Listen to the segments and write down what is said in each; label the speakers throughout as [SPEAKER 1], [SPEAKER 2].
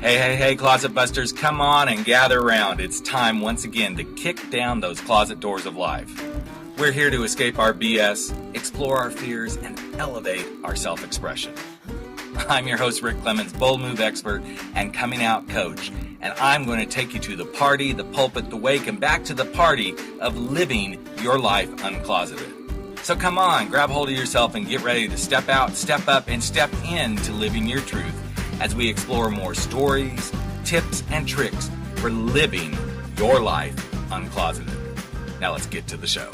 [SPEAKER 1] Hey, Closet Busters, come on and gather around. It's time once again to kick down those closet doors of life. We're here to escape our BS, explore our fears, and elevate our self-expression. I'm your host, Rick Clemens, bold move expert and coming out coach, and I'm going to take you to the party, the pulpit, the wake, and back to the party of living your life uncloseted. So come on, grab hold of yourself and get ready to step out, step up, and step into living your truth as we explore more stories, tips, and tricks for living your life uncloseted. Now let's get to the show.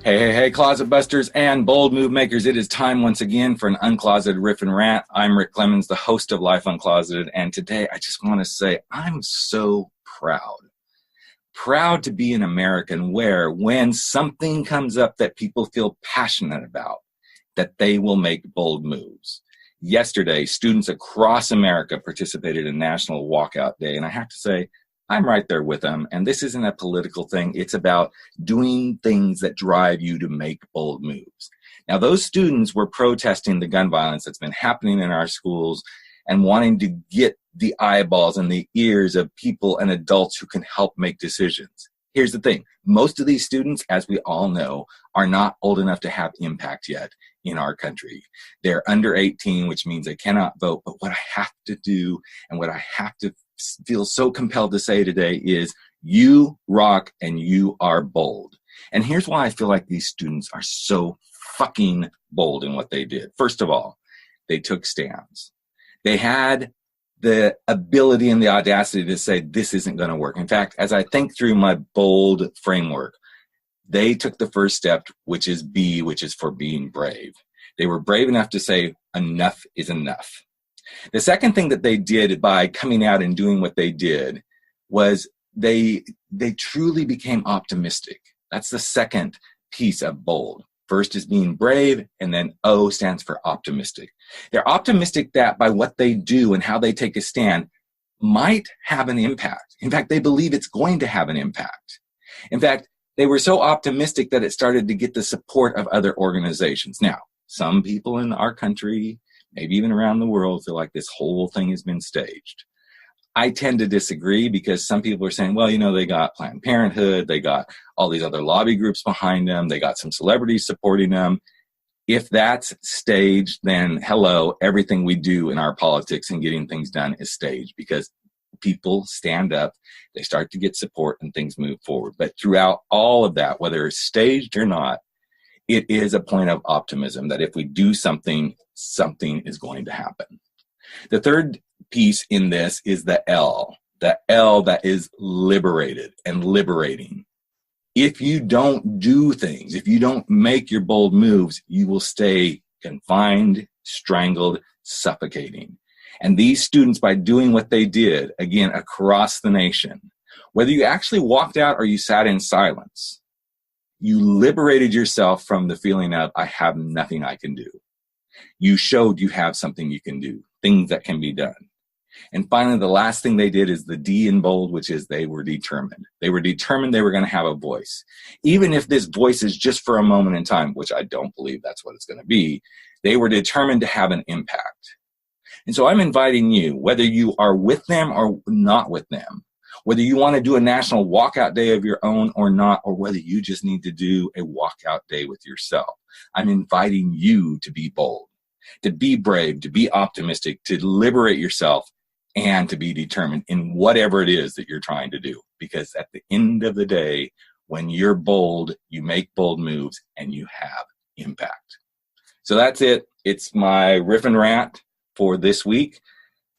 [SPEAKER 1] Hey, Closet Busters and bold move makers. It is time once again for an Uncloseted Riff and Rant. I'm Rick Clemens, the host of Life Uncloseted, and today I just want to say I'm so proud to be an American where when something comes up that people feel passionate about, that they will make bold moves. Yesterday, students across America participated in National Walkout Day, and I have to say, I'm right there with them, and this isn't a political thing. It's about doing things that drive you to make bold moves. Now, those students were protesting the gun violence that's been happening in our schools and wanting to get the eyeballs and the ears of people and adults who can help make decisions. Here's the thing. Most of these students, as we all know, are not old enough to have impact yet in our country. They're under 18, which means they cannot vote. But what I have to do and what I have to feel so compelled to say today is you rock and you are bold. And here's why I feel like these students are so fucking bold in what they did. First of all, they took stands. They had the ability and the audacity to say, this isn't going to work. In fact, as I think through my bold framework, they took the first step, which is B, which is for being brave. They were brave enough to say, enough is enough. The second thing that they did by coming out and doing what they did was they truly became optimistic. That's the second piece of bold. First is being brave, and then O stands for optimistic. They're optimistic that by what they do and how they take a stand might have an impact. In fact, they believe it's going to have an impact. In fact, they were so optimistic that it started to get the support of other organizations. Now, some people in our country, maybe even around the world, feel like this whole thing has been staged. I tend to disagree because some people are saying, well, you know, they got Planned Parenthood, they got all these other lobby groups behind them, they got some celebrities supporting them. If that's staged, then hello, everything we do in our politics and getting things done is staged because people stand up, they start to get support, and things move forward. But throughout all of that, whether it's staged or not, it is a point of optimism that if we do something, something is going to happen. The third piece in this is the L that is liberated and liberating. If you don't do things, if you don't make your bold moves, you will stay confined, strangled, suffocating. And these students, by doing what they did, again, across the nation, whether you actually walked out or you sat in silence, you liberated yourself from the feeling of, I have nothing I can do. You showed you have something you can do, things that can be done. And finally, the last thing they did is the D in bold, which is they were determined. They were determined they were going to have a voice. Even if this voice is just for a moment in time, which I don't believe that's what it's going to be, they were determined to have an impact. And so I'm inviting you, whether you are with them or not with them, whether you want to do a national walkout day of your own or not, or whether you just need to do a walkout day with yourself, I'm inviting you to be bold, to be brave, to be optimistic, to liberate yourself, and to be determined in whatever it is that you're trying to do. Because at the end of the day, when you're bold, you make bold moves and you have impact. So that's it. It's my riff and rant for this week.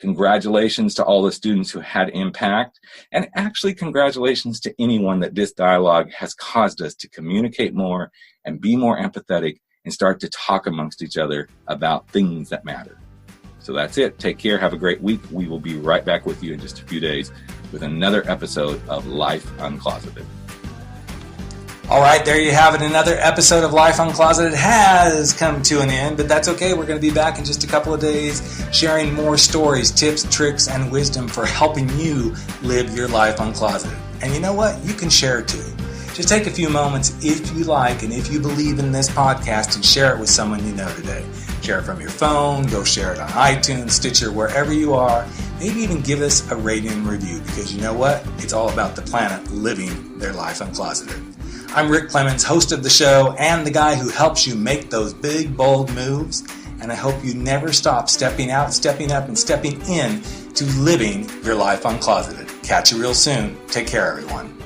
[SPEAKER 1] Congratulations to all the students who had impact. And actually, congratulations to anyone that this dialogue has caused us to communicate more and be more empathetic and start to talk amongst each other about things that matter. So that's it. Take care. Have a great week. We will be right back with you in just a few days with another episode of Life Uncloseted. All right, there you have it. Another episode of Life Uncloseted has come to an end, but that's okay. We're going to be back in just a couple of days sharing more stories, tips, tricks, and wisdom for helping you live your life uncloseted. And you know what? You can share it too. Just take a few moments if you like and if you believe in this podcast and share it with someone you know today. Share it from your phone, go share it on iTunes, Stitcher, wherever you are.
[SPEAKER 2] Maybe even give us a rating and review, because you know what? It's all about the planet living their life uncloseted. I'm Rick Clemens, host of the show and the guy who helps you make those big, bold moves. And I hope you never stop stepping out, stepping up, and stepping in to living your life uncloseted. Catch you real soon. Take care, everyone.